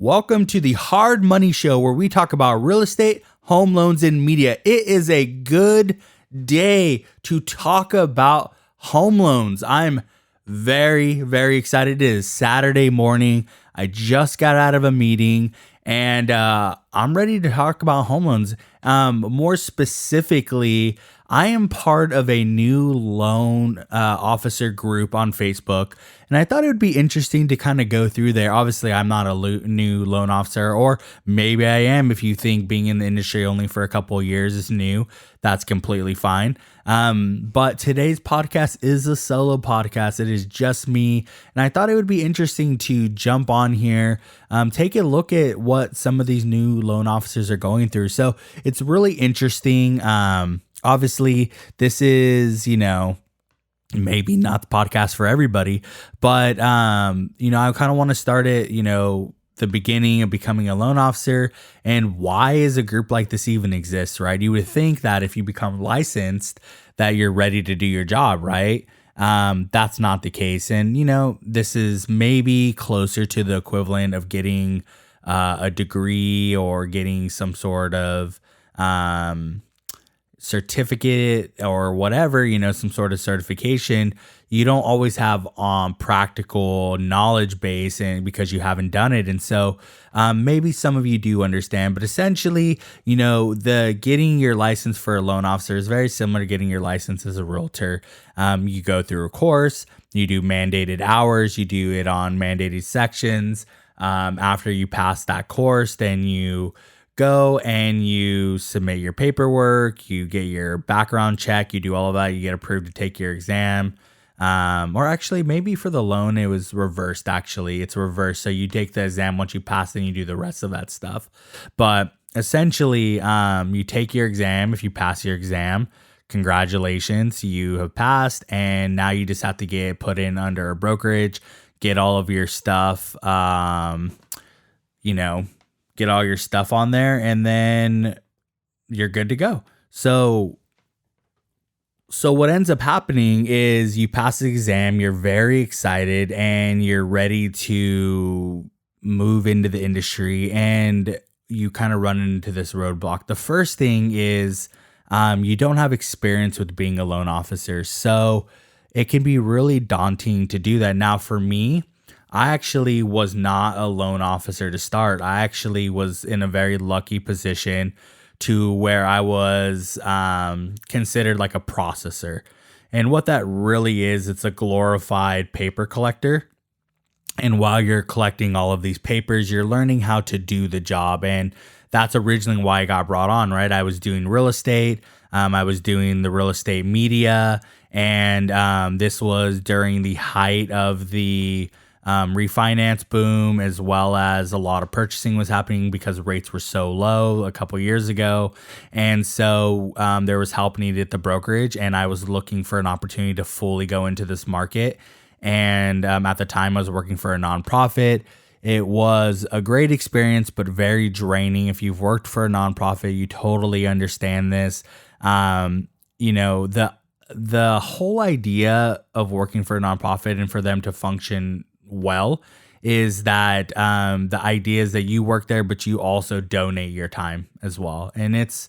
Welcome to the Hard Money Show, where we talk about real estate, home loans, and media. It is a good day to talk about home loans. I'm very, very excited. It is Saturday morning. I just got out of a meeting and I'm ready to talk about home loans. More specifically, I am part of a new loan officer group on Facebook, and I thought it would be interesting to kind of go through there. Obviously, I'm not a new loan officer, or maybe I am. If you think being in the industry only for a couple of years is new, that's completely fine. But today's podcast is a solo podcast. It is just me, and I thought it would be interesting to jump on here, take a look at what some of these new loan officers are going through. So it's really interesting. Obviously, this is, maybe not the podcast for everybody, but, I kind of want to start it, the beginning of becoming a loan officer and why is a group like this even exists, right? You would think that if you become licensed that you're ready to do your job, right? That's not the case. And, this is maybe closer to the equivalent of getting a degree or getting some sort of certificate or whatever, some sort of certification. You don't always have practical knowledge base, and because you haven't done it. And so maybe some of you do understand, but essentially, the getting your license for a loan officer is very similar to getting your license as a realtor. You go through a course, you do mandated hours, you do it on mandated sections. After you pass that course, then you go and you submit your paperwork, you get your background check, you do all of that, you get approved to take your exam. Or actually, maybe for the loan, it was reversed. Actually, it's reversed. So you take the exam, once you pass, then you do the rest of that stuff. But essentially, you take your exam. If you pass your exam, congratulations, you have passed. And now you just have to get put in under a brokerage, get all of your stuff, get all your stuff on there, and then you're good to go. So what ends up happening is you pass the exam, you're very excited, and you're ready to move into the industry, and you kind of run into this roadblock. The first thing is you don't have experience with being a loan officer, so it can be really daunting to do that. Now, for me, I actually was not a loan officer to start. I actually was in a very lucky position to where I was considered like a processor. And what that really is, it's a glorified paper collector. And while you're collecting all of these papers, you're learning how to do the job. And that's originally why I got brought on, right? I was doing real estate. I was doing the real estate media. And this was during the height of the refinance boom, as well as a lot of purchasing was happening because rates were so low a couple years ago. And so there was help needed at the brokerage, and I was looking for an opportunity to fully go into this market. And at the time I was working for a nonprofit. It was a great experience, but very draining. If you've worked for a nonprofit, you totally understand this. The whole idea of working for a nonprofit and for them to function well is that the idea is that you work there, but you also donate your time as well. And it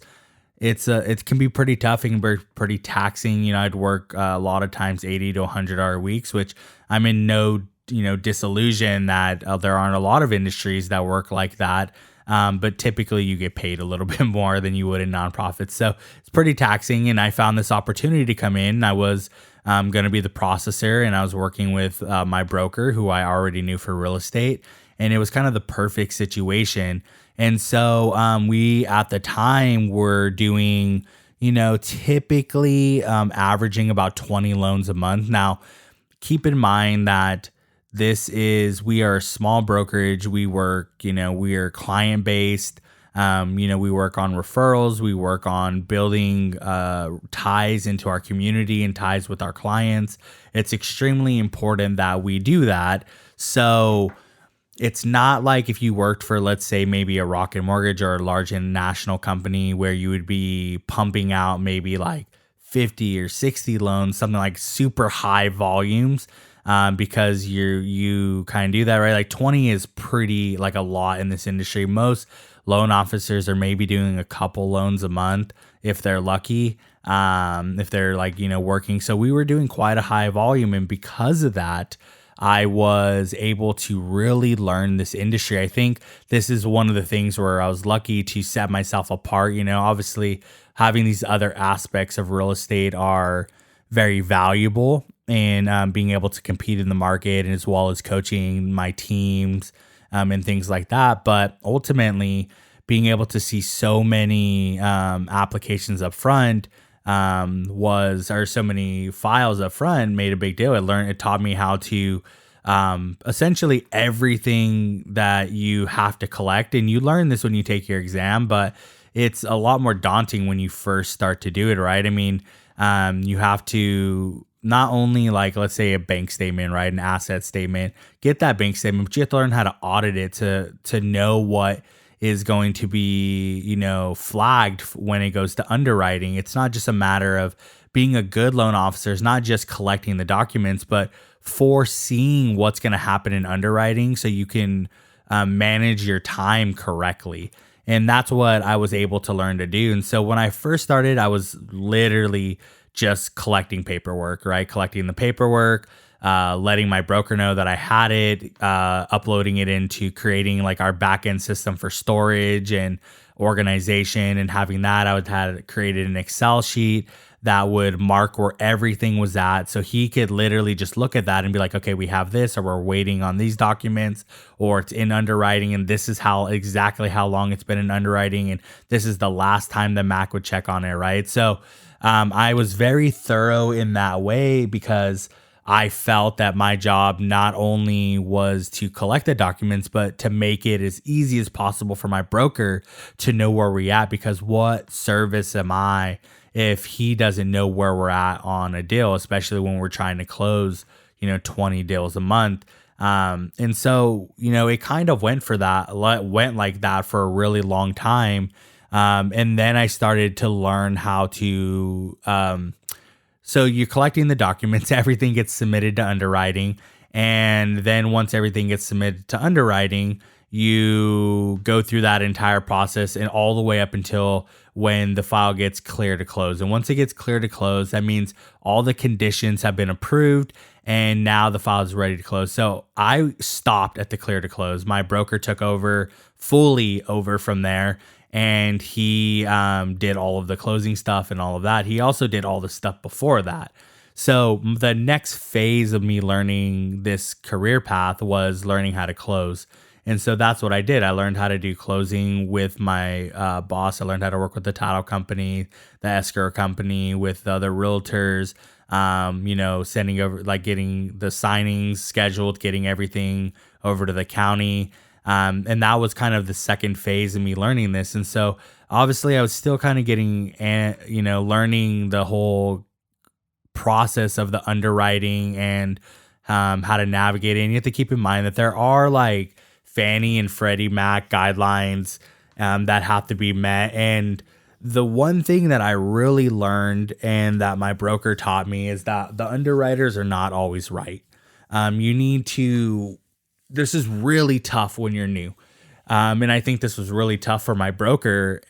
can be pretty tough. It can be pretty taxing. I'd work a lot of times 80 to 100-hour weeks, which I'm in no, disillusion that there aren't a lot of industries that work like that. But typically you get paid a little bit more than you would in nonprofits. So it's pretty taxing. And I found this opportunity to come in. I was going to be the processor, and I was working with my broker who I already knew for real estate. And it was kind of the perfect situation. And so we at the time were doing, typically averaging about 20 loans a month. Now, keep in mind that we are a small brokerage. We work, we are client based. We work on referrals. We work on building ties into our community and ties with our clients. It's extremely important that we do that. So it's not like if you worked for, let's say, maybe a Rocket Mortgage or a large international company where you would be pumping out maybe like 50 or 60 loans, something like super high volumes. because you kind of do that, right? Like 20 is pretty like a lot in this industry. Most loan officers are maybe doing a couple loans a month if they're lucky, if they're like, working. So we were doing quite a high volume. And because of that, I was able to really learn this industry. I think this is one of the things where I was lucky to set myself apart. Obviously, having these other aspects of real estate are very valuable, and being able to compete in the market, and as well as coaching my teams and things like that. But ultimately, being able to see so many applications up front or so many files up front made a big deal. It taught me how to essentially everything that you have to collect. And you learn this when you take your exam, but it's a lot more daunting when you first start to do it, right? I mean, you have to not only, like, let's say a bank statement, right? An asset statement, get that bank statement, but you have to learn how to audit it to know what is going to be, flagged when it goes to underwriting. It's not just a matter of being a good loan officer. It's not just collecting the documents, but foreseeing what's going to happen in underwriting so you can manage your time correctly. And that's what I was able to learn to do. And so when I first started, I was literally just collecting paperwork, right? Collecting the paperwork, letting my broker know that I had it, uploading it into creating like our backend system for storage and organization. And having that, I would have created an Excel sheet that would mark where everything was at. So he could literally just look at that and be like, okay, we have this, or we're waiting on these documents, or it's in underwriting. And this is exactly how long it's been in underwriting. And this is the last time the Mac would check on it, right? So I was very thorough in that way, because I felt that my job not only was to collect the documents, but to make it as easy as possible for my broker to know where we're at. Because what service am I if he doesn't know where we're at on a deal, especially when we're trying to close, 20 deals a month. And so, it kind of went like that for a really long time. And then I started to learn how to, so you're collecting the documents, everything gets submitted to underwriting. And then once everything gets submitted to underwriting, you go through that entire process and all the way up until when the file gets clear to close. And once it gets clear to close, that means all the conditions have been approved and now the file is ready to close. So I stopped at the clear to close. My broker took fully over from there. And he did all of the closing stuff and all of that. He also did all the stuff before that. So the next phase of me learning this career path was learning how to close. And so that's what I did. I learned how to do closing with my boss. I learned how to work with the title company, the escrow company, with the other realtors, sending over, like getting the signings scheduled, getting everything over to the county. And that was kind of the second phase of me learning this. And so obviously I was still kind of getting, learning the whole process of the underwriting and how to navigate it. And you have to keep in mind that there are like Fannie and Freddie Mac guidelines that have to be met. And the one thing that I really learned and that my broker taught me is that the underwriters are not always right. This is really tough when you're new. And I think this was really tough for my broker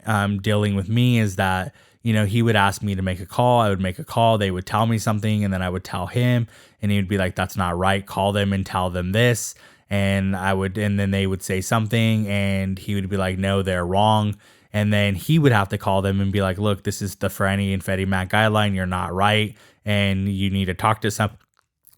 dealing with me, is that, he would ask me to make a call. I would make a call. They would tell me something and then I would tell him, and he would be like, that's not right. Call them and tell them this. And then they would say something and he would be like, no, they're wrong. And then he would have to call them and be like, look, this is the Franny and Freddie Mac guideline. You're not right. And you need to talk to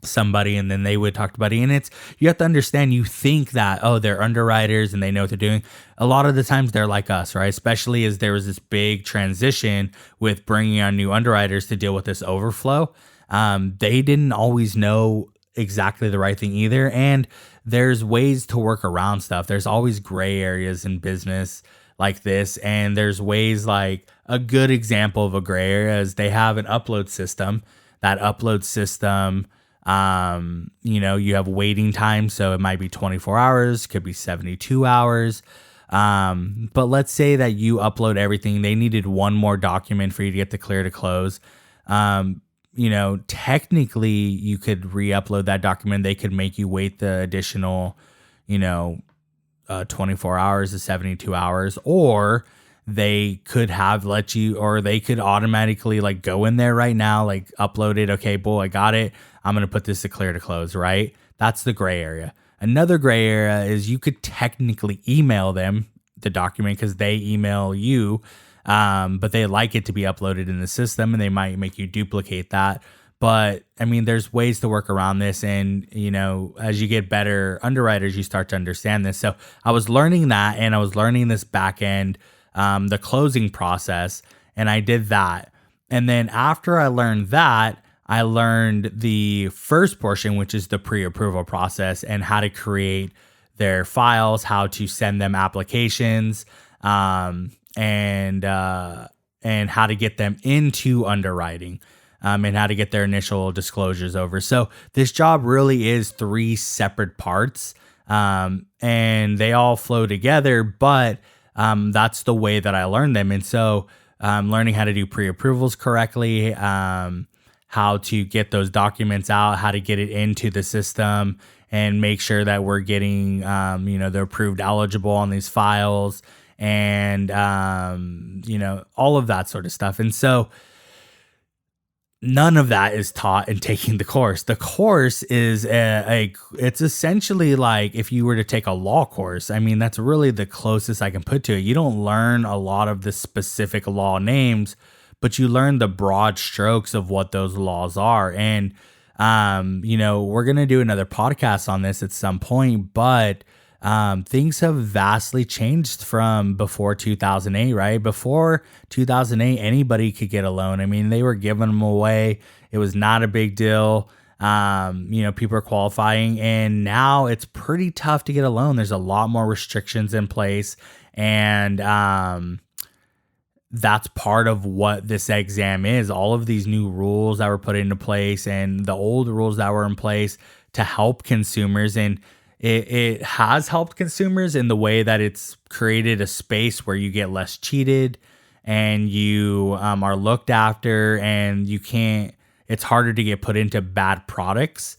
somebody. And then they would talk to buddy. And you have to understand, you think that, oh, they're underwriters and they know what they're doing. A lot of the times they're like us, right? Especially as there was this big transition with bringing on new underwriters to deal with this overflow. They didn't always know exactly the right thing either. And there's ways to work around stuff. There's always gray areas in business like this. And there's ways, like a good example of a gray area is they have an upload system. That upload system, you have waiting time. So it might be 24 hours, could be 72 hours. But let's say that you upload everything. They needed one more document for you to get the clear to close. technically you could re-upload that document. They could make you wait the additional, 24 hours to 72 hours, or they could have let you, or they could automatically like go in there right now, like upload it. Okay, boy, I got it. I'm going to put this to clear to close, right? That's the gray area. Another gray area is you could technically email them the document because they email you, but they like it to be uploaded in the system, and they might make you duplicate that. But I mean, there's ways to work around this. And, as you get better underwriters, you start to understand this. So I was learning that, and I was learning this back end, the closing process, and I did that. And then after I learned that, I learned the first portion, which is the pre-approval process, and how to create their files, how to send them applications, and how to get them into underwriting, and how to get their initial disclosures over. So this job really is 3 separate parts, and they all flow together, but that's the way that I learned them. And so learning how to do pre-approvals correctly, how to get those documents out, how to get it into the system, and make sure that we're getting, they're approved eligible on these files, and, all of that sort of stuff. And so none of that is taught in taking the course. The course is it's essentially like if you were to take a law course. I mean, that's really the closest I can put to it. You don't learn a lot of the specific law names, but you learn the broad strokes of what those laws are. And, we're going to do another podcast on this at some point, but things have vastly changed from before 2008, right? Before 2008, anybody could get a loan. I mean, they were giving them away. It was not a big deal. People are qualifying, and now it's pretty tough to get a loan. There's a lot more restrictions in place, and that's part of what this exam is. All of these new rules that were put into place, and the old rules that were in place to help consumers. And it has helped consumers in the way that it's created a space where you get less cheated, and you are looked after, and it's harder to get put into bad products.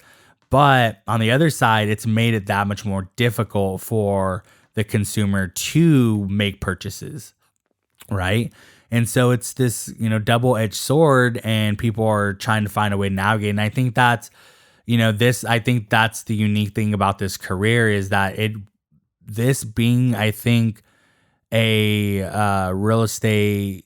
But on the other side, it's made it that much more difficult for the consumer to make purchases, right? And so it's this, double-edged sword, and people are trying to find a way to navigate. And I think that's, I think that's the unique thing about this career, is that this being, I think, a real estate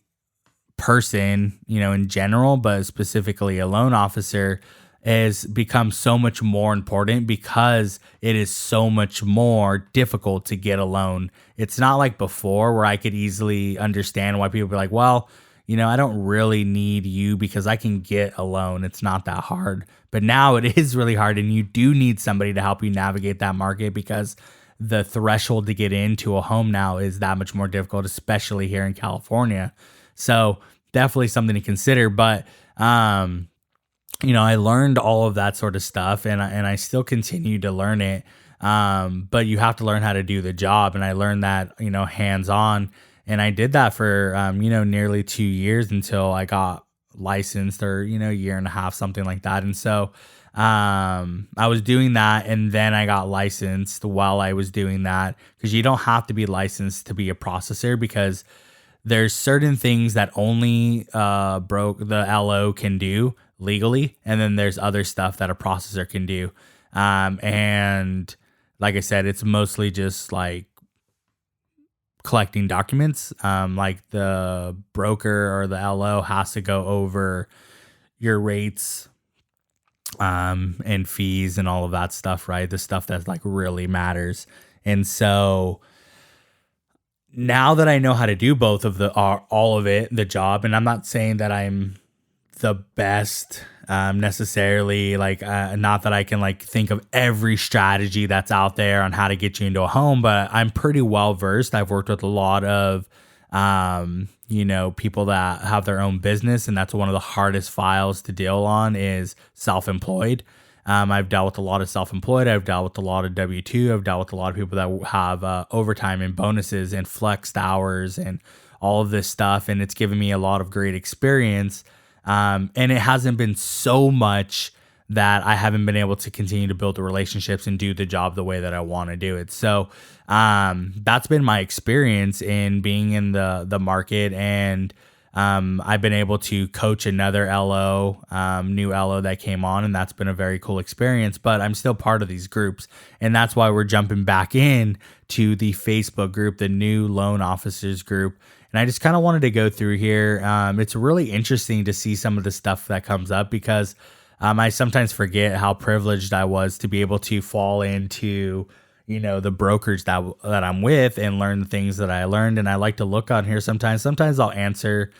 person, in general, but specifically a loan officer, has become so much more important because it is so much more difficult to get a loan. It's not like before where I could easily understand why people be like, well, I don't really need you because I can get a loan. It's not that hard. But now it is really hard, and you do need somebody to help you navigate that market, because the threshold to get into a home now is that much more difficult, especially here in California. So definitely something to consider. But, I learned all of that sort of stuff, and I still continue to learn it. But you have to learn how to do the job. And I learned that, hands-on. And I did that for, nearly 2 years until I got licensed, or, year and a half, something like that. And so I was doing that, and then I got licensed while I was doing that, because you don't have to be licensed to be a processor, because there's certain things that only the LO can do legally, and then there's other stuff that a processor can do. And like I said, it's mostly just like collecting documents. Like the broker or the LO has to go over your rates, and fees and all of that stuff, right? The stuff that like really matters. And so now that I know how to do both of all of it, the job, and I'm not saying that I'm the best necessarily, like not that I can like think of every strategy that's out there on how to get you into a home, but I'm pretty well versed. I've worked with a lot of people that have their own business, and that's one of the hardest files to deal on is self-employed. I've dealt with a lot of self-employed. I've dealt with a lot of W-2. I've dealt with a lot of people that have overtime and bonuses and flexed hours and all of this stuff. And it's given me a lot of great experience. And it hasn't been so much that I haven't been able to continue to build the relationships and do the job the way that I want to do it. So that's been my experience in being in the market. And I've been able to coach another LO, new LO that came on, and that's been a very cool experience. But I'm still part of these groups, and that's why we're jumping back in to the Facebook group, the new loan officers group. And I just kind of wanted to go through here. It's really interesting to see some of the stuff that comes up because I sometimes forget how privileged I was to be able to fall into, the brokers that I'm with and learn the things that I learned. And I like to look on here sometimes. Sometimes I'll answer,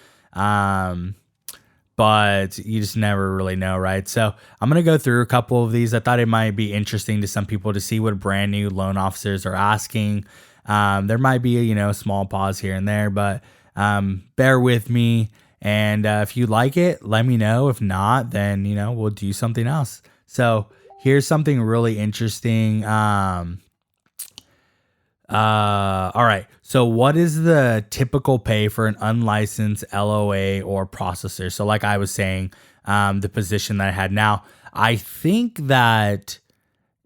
but you just never really know, right? So I'm going to go through a couple of these. I thought it might be interesting to some people to see what brand new loan officers are asking. There might be a small pause here and there, but bear with me. And if you like it, let me know. If not, then we'll do something else. So here's something really interesting. All right. So what is the typical pay for an unlicensed LOA or processor? So like I was saying, the position that I had now, I think that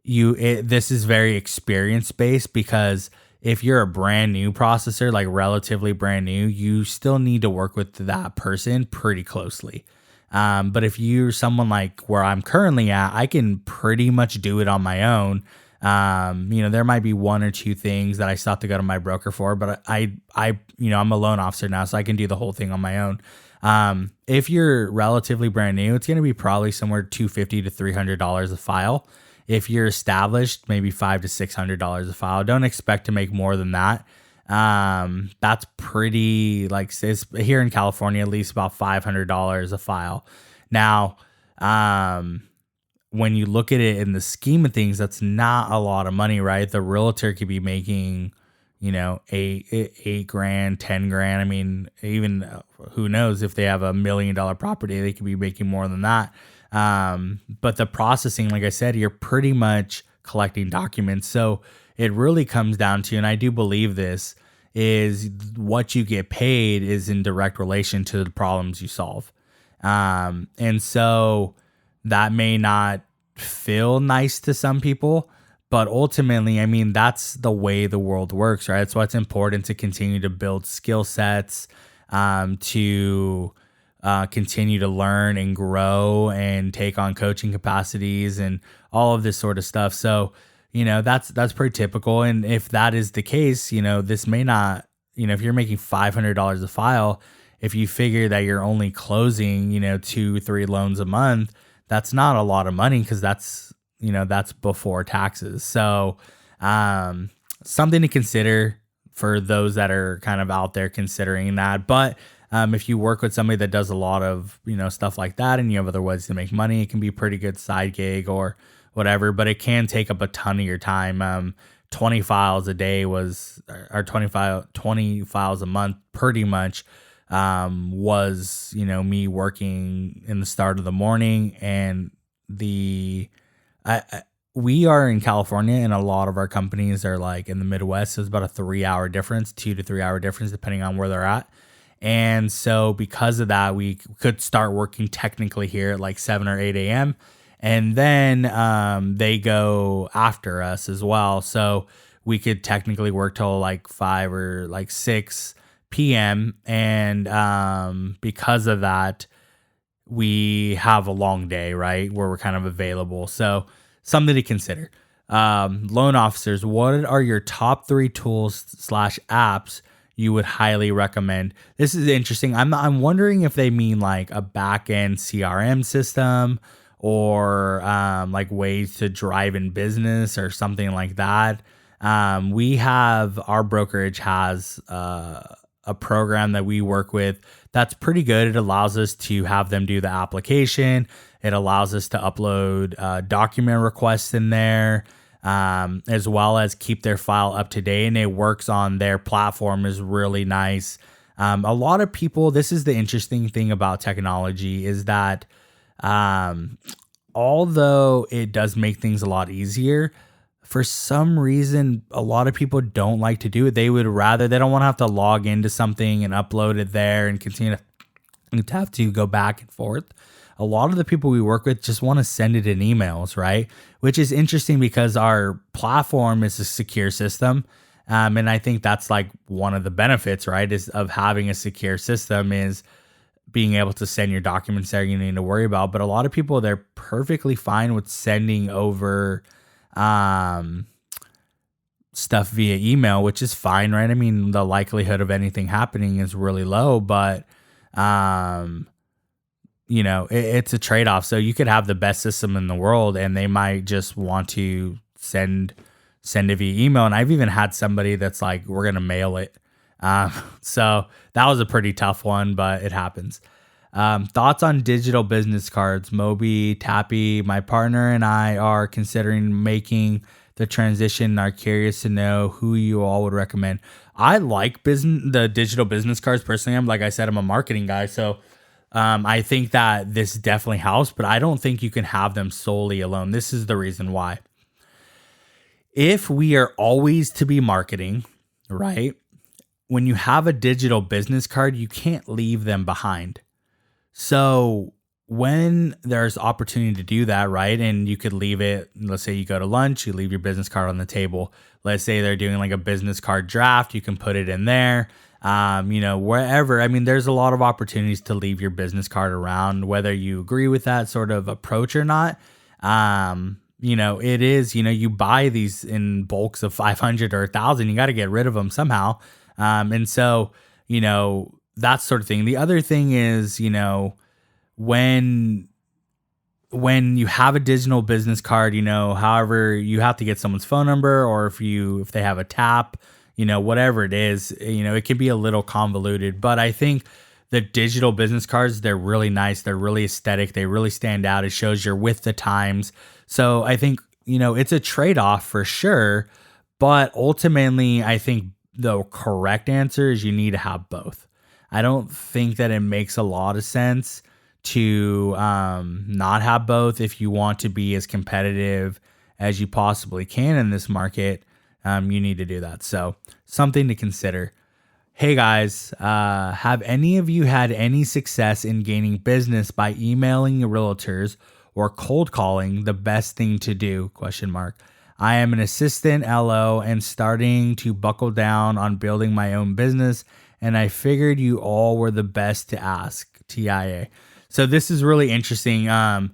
this is very experience based because if you're a brand new processor, like relatively brand new, you still need to work with that person pretty closely. But if you're someone like where I'm currently at, I can pretty much do it on my own. There might be one or two things that I still have to go to my broker for, but I'm a loan officer now, so I can do the whole thing on my own. If you're relatively brand new, it's going to be probably somewhere $250 to $300 a file. If you're established, maybe $500 to $600 a file. Don't expect to make more than that. That's pretty, like, it's here in California, at least about $500 a file. Now, when you look at it in the scheme of things, that's not a lot of money, right? The realtor could be making, $8 grand, 10 grand. I mean, even who knows if they have $1 million property, they could be making more than that. But the processing, like I said, you're pretty much collecting documents. So it really comes down to, and I do believe this, is what you get paid is in direct relation to the problems you solve. And so that may not feel nice to some people, but ultimately, I mean, that's the way the world works, right? That's why it's important to continue to build skill sets, to continue to learn and grow and take on coaching capacities and all of this sort of stuff. So, that's pretty typical. And if that is the case, this may not, if you're making $500 a file, if you figure that you're only closing, 2-3 loans a month, that's not a lot of money because that's before taxes. So, something to consider for those that are kind of out there considering that. But if you work with somebody that does a lot of, stuff like that and you have other ways to make money, it can be a pretty good side gig or whatever, but it can take up a ton of your time. 20 files a day or 20 files a month pretty much was, me working in the start of the morning. And we are in California and a lot of our companies are like in the Midwest. So it's about a 3-hour difference, 2 to 3 hour difference, depending on where they're at. And so because of that, we could start working technically here at like 7 or 8 a.m. And then they go after us as well. So we could technically work till like 5 or like 6 p.m. And because of that, we have a long day, right, where we're kind of available. So something to consider. Loan officers, what are your top 3 tools / apps you would highly recommend? This is interesting. I'm wondering if they mean like a back-end CRM system or like ways to drive in business or something like that. Our brokerage has a program that we work with that's pretty good. It allows us to have them do the application. It allows us to upload document requests in there, as well as keep their file up to date. And it works on their platform, is really nice. A lot of people, this is the interesting thing about technology, is that although it does make things a lot easier, for some reason, a lot of people don't like to do it. They don't want to have to log into something and upload it there and continue to You'd have to go back and forth. A lot of the people we work with just want to send it in emails, right? Which is interesting because our platform is a secure system. And I think that's like one of the benefits, right? Is of having a secure system is being able to send your documents there you need to worry about. But a lot of people, they're perfectly fine with sending over stuff via email, which is fine, right? I mean, the likelihood of anything happening is really low, but it's a trade-off. So you could have the best system in the world and they might just want to send it via email. And I've even had somebody that's like, we're going to mail it. So that was a pretty tough one, but it happens. Thoughts on digital business cards, Moby, Tappy. My partner and I are considering making the transition and are curious to know who you all would recommend. I like the digital business cards personally. Like I said, I'm a marketing guy. So I think that this definitely helps, but I don't think you can have them solely alone. This is the reason why. If we are always to be marketing, right? When you have a digital business card, you can't leave them behind. So when there's opportunity to do that, right? And you could leave it, let's say you go to lunch, you leave your business card on the table. Let's say they're doing like a business card draft, you can put it in there. Wherever. I mean, there's a lot of opportunities to leave your business card around, whether you agree with that sort of approach or not. It is, you buy these in bulks of 500 or 1,000, you got to get rid of them somehow. And so, that sort of thing. The other thing is, when you have a digital business card, however, you have to get someone's phone number, or if they have a tap, whatever it is, it can be a little convoluted. But I think the digital business cards, they're really nice. They're really aesthetic. They really stand out. It shows you're with the times. So I think, it's a trade-off for sure. But ultimately, I think the correct answer is you need to have both. I don't think that it makes a lot of sense to not have both if you want to be as competitive as you possibly can in this market. You need to do that. So something to consider. Hey guys, have any of you had any success in gaining business by emailing your realtors or cold calling? The best thing to do? ? I am an assistant LO and starting to buckle down on building my own business, and I figured you all were the best to ask. TIA. So this is really interesting. I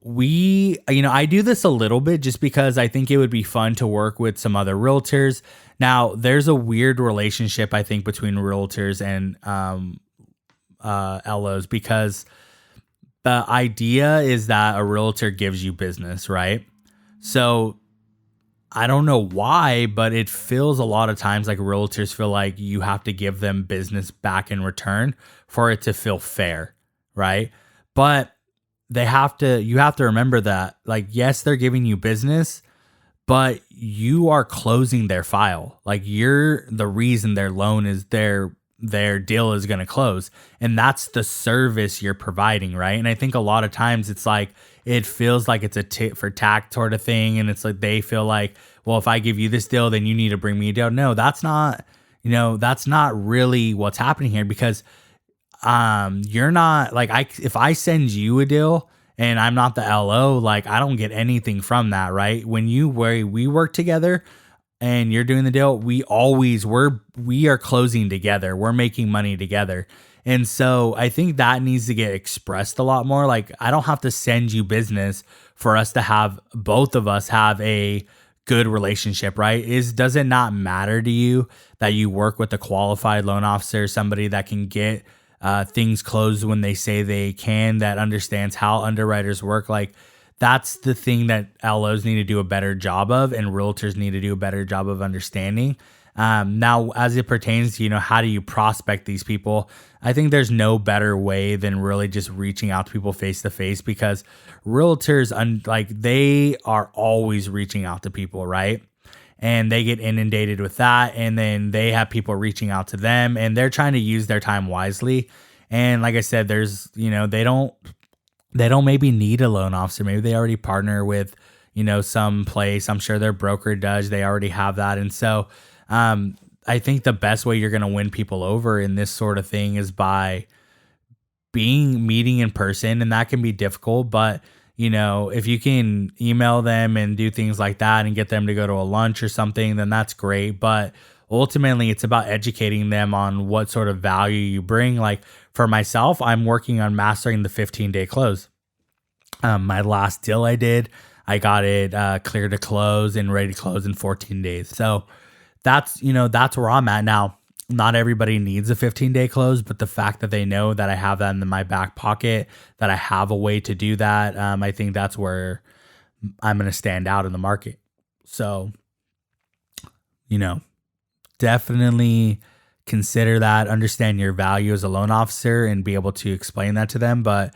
do this a little bit just because I think it would be fun to work with some other realtors. Now, there's a weird relationship, I think, between realtors and LOs, because the idea is that a realtor gives you business, right? So I don't know why, but it feels a lot of times like realtors feel like you have to give them business back in return for it to feel fair, right? But you have to remember that, like, yes, they're giving you business, but you are closing their file. Like, you're the reason their loan is their deal is going to close. And that's the service you're providing, right? And I think a lot of times it's like, it feels like it's a tit for tat sort of thing. And it's like, they feel like, well, if I give you this deal, then you need to bring me a deal. No, that's not really what's happening here, because you're not like, if I send you a deal and I'm not the LO, like, I don't get anything from that, right? When we work together and you're doing the deal, we are closing together. We're making money together. And so I think that needs to get expressed a lot more. Like, I don't have to send you business for us to have, both of us have a good relationship, right? Does it not matter to you that you work with a qualified loan officer, somebody that can get things closed when they say they can, that understands how underwriters work? Like, that's the thing that LOs need to do a better job of, and realtors need to do a better job of understanding. Now, as it pertains to, how do you prospect these people? I think there's no better way than really just reaching out to people face to face, because realtors, they are always reaching out to people, right? And they get inundated with that. And then they have people reaching out to them, and they're trying to use their time wisely. And like I said, there's, they don't maybe need a loan officer. Maybe they already partner with, some place. I'm sure their broker does. They already have that. And so, I think the best way you're going to win people over in this sort of thing is by meeting in person, and that can be difficult, but if you can email them and do things like that and get them to go to a lunch or something, then that's great. But ultimately, it's about educating them on what sort of value you bring. Like for myself, I'm working on mastering the 15-day close. My last deal I got it clear to close and ready to close in 14 days. So that's where I'm at now. Not everybody needs a 15-day close, but the fact that they know that I have that in my back pocket, that I have a way to do that, I think that's where I'm going to stand out in the market. So, definitely consider that, understand your value as a loan officer and be able to explain that to them. But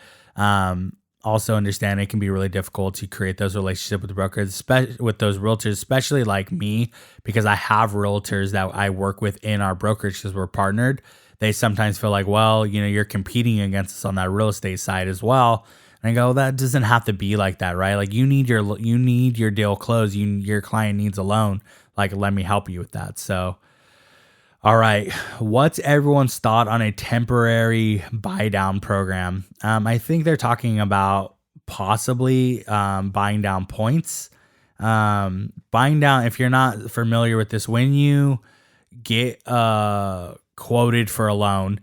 also understand it can be really difficult to create those relationships with the brokers, especially with those realtors, especially like me, because I have realtors that I work with in our brokerage because we're partnered. They sometimes feel like, well, you're competing against us on that real estate side as well. And I go, that doesn't have to be like that, right? Like you need your deal closed. Your client needs a loan. Like, let me help you with that. So, all right. What's everyone's thought on a temporary buy down program? I think they're talking about possibly buying down points. Buying down, if you're not familiar with this, when you get quoted for a loan,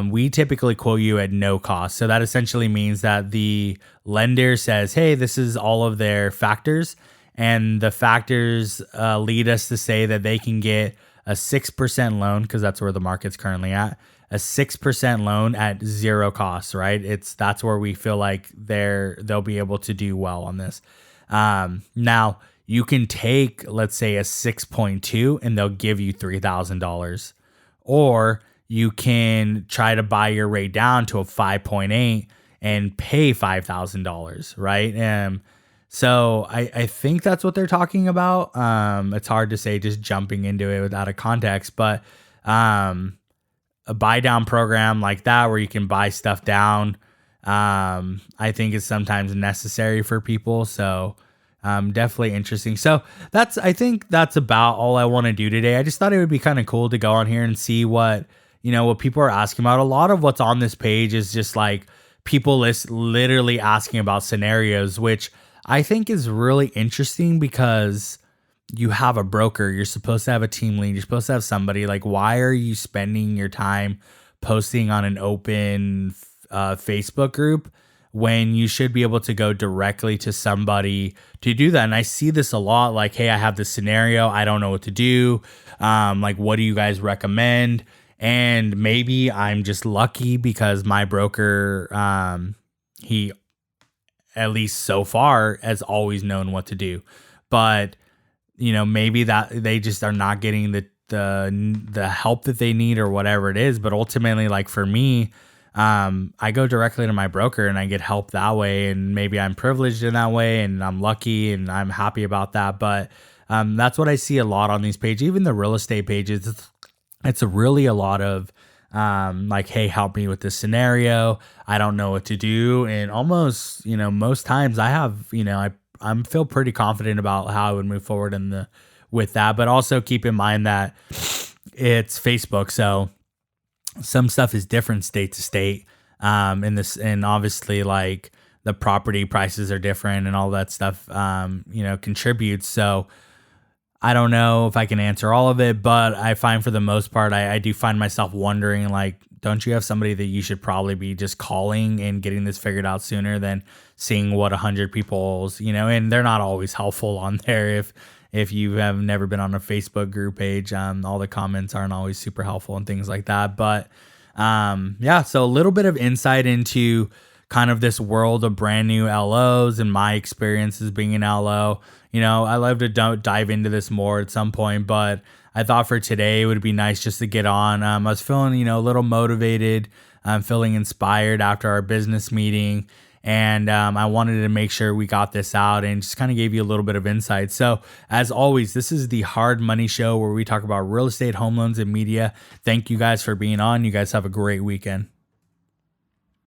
we typically quote you at no cost. So that essentially means that the lender says, hey, this is all of their factors. And the factors lead us to say that they can get a 6% loan, because that's where the market's currently at, a 6% loan at zero cost, right? That's where we feel like they'll be able to do well on this. Now you can take, let's say, a 6.2 and they'll give you $3,000, or you can try to buy your rate down to a 5.8 and pay $5,000, right? So I think that's what they're talking about. It's hard to say just jumping into it without a context, but a buy down program like that where you can buy stuff down, I think is sometimes necessary for people. So definitely interesting. So I think that's about all I want to do today. I just thought it would be kind of cool to go on here and see what people are asking about. A lot of what's on this page is just like people literally asking about scenarios, which I think is really interesting because you have a broker, you're supposed to have a team lead, you're supposed to have somebody. Like, why are you spending your time posting on an open Facebook group when you should be able to go directly to somebody to do that? And I see this a lot, like, hey, I have this scenario, I don't know what to do. Like, what do you guys recommend? And maybe I'm just lucky because my broker, he, at least so far, has always known what to do. But maybe that they just are not getting the help that they need or whatever it is. But ultimately, like for me, I go directly to my broker and I get help that way. And maybe I'm privileged in that way and I'm lucky and I'm happy about that. But that's what I see a lot on these pages, even the real estate pages. It's really a lot of like, hey, help me with this scenario. I don't know what to do. And almost, most times I have, I feel pretty confident about how I would move forward with that. But also keep in mind that it's Facebook. So some stuff is different state to state. And obviously like the property prices are different and all that stuff, contributes. So I don't know if I can answer all of it, but I find for the most part, I do find myself wondering, like, don't you have somebody that you should probably be just calling and getting this figured out sooner than seeing what 100 people's, and they're not always helpful on there. If you have never been on a Facebook group page, all the comments aren't always super helpful and things like that. But yeah, so a little bit of insight into kind of this world of brand new LOs and my experiences being an LO. I love to dive into this more at some point, but I thought for today it would be nice just to get on. I was feeling, a little motivated. I'm feeling inspired after our business meeting, and I wanted to make sure we got this out and just kind of gave you a little bit of insight. So as always, this is the Hard Money Show where we talk about real estate, home loans, and media. Thank you guys for being on. You guys have a great weekend.